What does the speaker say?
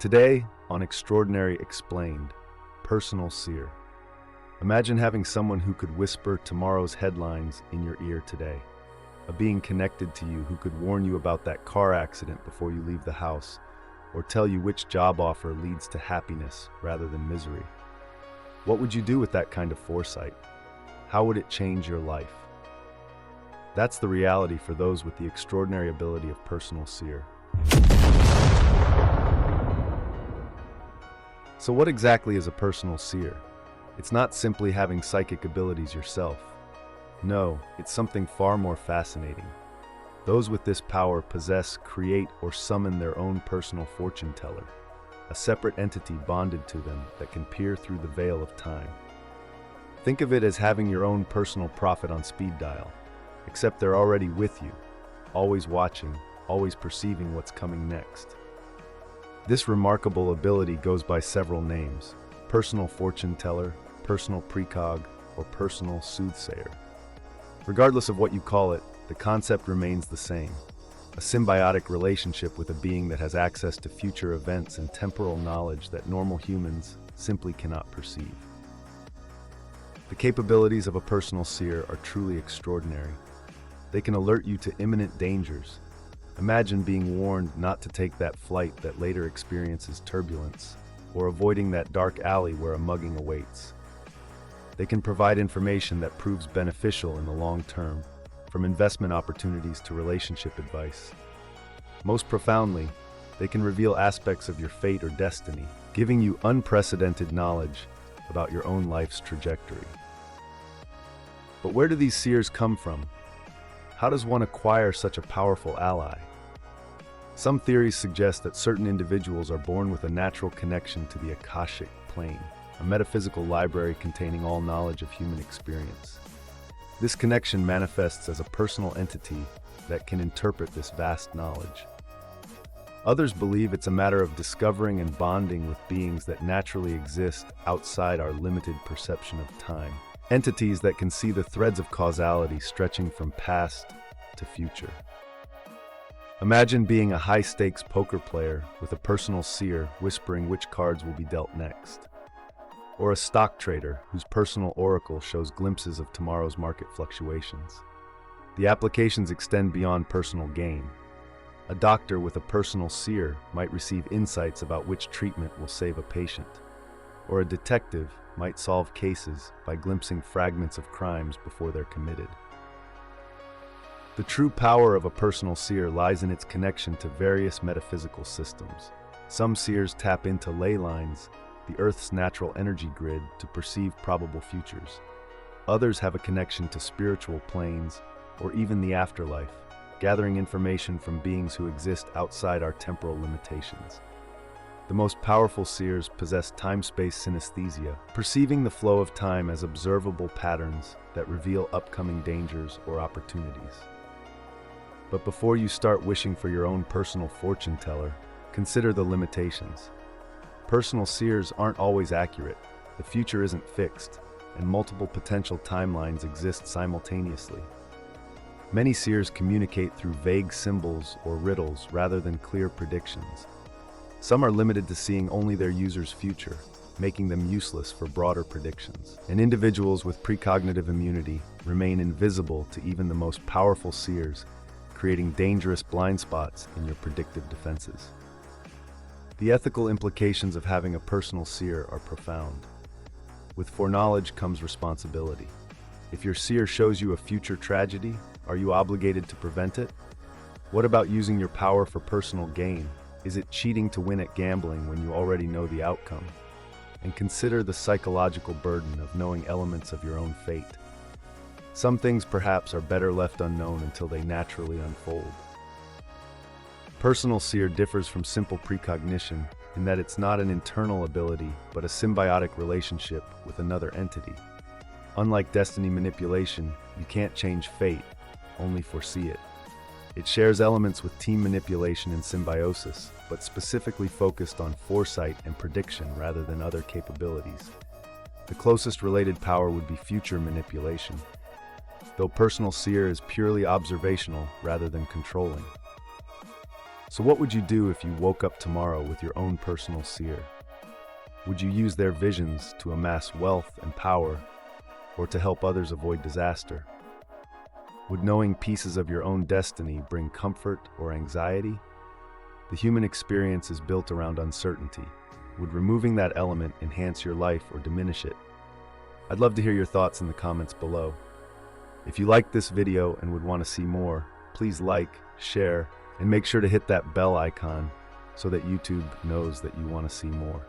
Today, on Extraordinary Explained, Personal Seer. Imagine having someone who could whisper tomorrow's headlines in your ear today. A being connected to you who could warn you about that car accident before you leave the house, or tell you which job offer leads to happiness rather than misery. What would you do with that kind of foresight? How would it change your life? That's the reality for those with the extraordinary ability of Personal Seer. So what exactly is a Personal Seer? It's not simply having psychic abilities yourself. No, it's something far more fascinating. Those with this power possess, create, or summon their own personal fortune teller, a separate entity bonded to them that can peer through the veil of time. Think of it as having your own personal prophet on speed dial, except they're already with you, always watching, always perceiving what's coming next. This remarkable ability goes by several names: personal fortune teller, personal precog, or personal soothsayer. Regardless of what you call it, the concept remains the same: a symbiotic relationship with a being that has access to future events and temporal knowledge that normal humans simply cannot perceive. The capabilities of a personal seer are truly extraordinary. They can alert you to imminent dangers. Imagine being warned not to take that flight that later experiences turbulence, or avoiding that dark alley where a mugging awaits. They can provide information that proves beneficial in the long term, from investment opportunities to relationship advice. Most profoundly, they can reveal aspects of your fate or destiny, giving you unprecedented knowledge about your own life's trajectory. But where do these seers come from? How does one acquire such a powerful ally? Some theories suggest that certain individuals are born with a natural connection to the Akashic plane, a metaphysical library containing all knowledge of human experience. This connection manifests as a personal entity that can interpret this vast knowledge. Others believe it's a matter of discovering and bonding with beings that naturally exist outside our limited perception of time. Entities that can see the threads of causality stretching from past to future. Imagine being a high-stakes poker player with a personal seer whispering which cards will be dealt next. Or a stock trader whose personal oracle shows glimpses of tomorrow's market fluctuations. The applications extend beyond personal gain. A doctor with a personal seer might receive insights about which treatment will save a patient. Or a detective might solve cases by glimpsing fragments of crimes before they're committed. The true power of a personal seer lies in its connection to various metaphysical systems. Some seers tap into ley lines, the Earth's natural energy grid, to perceive probable futures. Others have a connection to spiritual planes or even the afterlife, gathering information from beings who exist outside our temporal limitations. The most powerful seers possess time-space synesthesia, perceiving the flow of time as observable patterns that reveal upcoming dangers or opportunities. But before you start wishing for your own personal fortune teller, consider the limitations. Personal seers aren't always accurate, the future isn't fixed, and multiple potential timelines exist simultaneously. Many seers communicate through vague symbols or riddles rather than clear predictions. Some are limited to seeing only their user's future, making them useless for broader predictions. And individuals with precognitive immunity remain invisible to even the most powerful seers, creating dangerous blind spots in your predictive defenses. The ethical implications of having a personal seer are profound. With foreknowledge comes responsibility. If your seer shows you a future tragedy, are you obligated to prevent it? What about using your power for personal gain? Is it cheating to win at gambling when you already know the outcome? And consider the psychological burden of knowing elements of your own fate. Some things perhaps are better left unknown until they naturally unfold. Personal seer differs from simple precognition in that it's not an internal ability, but a symbiotic relationship with another entity. Unlike destiny manipulation, you can't change fate, only foresee it. It shares elements with team manipulation and symbiosis, but specifically focused on foresight and prediction rather than other capabilities. The closest related power would be future manipulation, though personal seer is purely observational rather than controlling. So what would you do if you woke up tomorrow with your own personal seer? Would you use their visions to amass wealth and power, or to help others avoid disaster? Would knowing pieces of your own destiny bring comfort or anxiety? The human experience is built around uncertainty. Would removing that element enhance your life or diminish it? I'd love to hear your thoughts in the comments below. If you liked this video and would want to see more, please like, share, and make sure to hit that bell icon so that YouTube knows that you want to see more.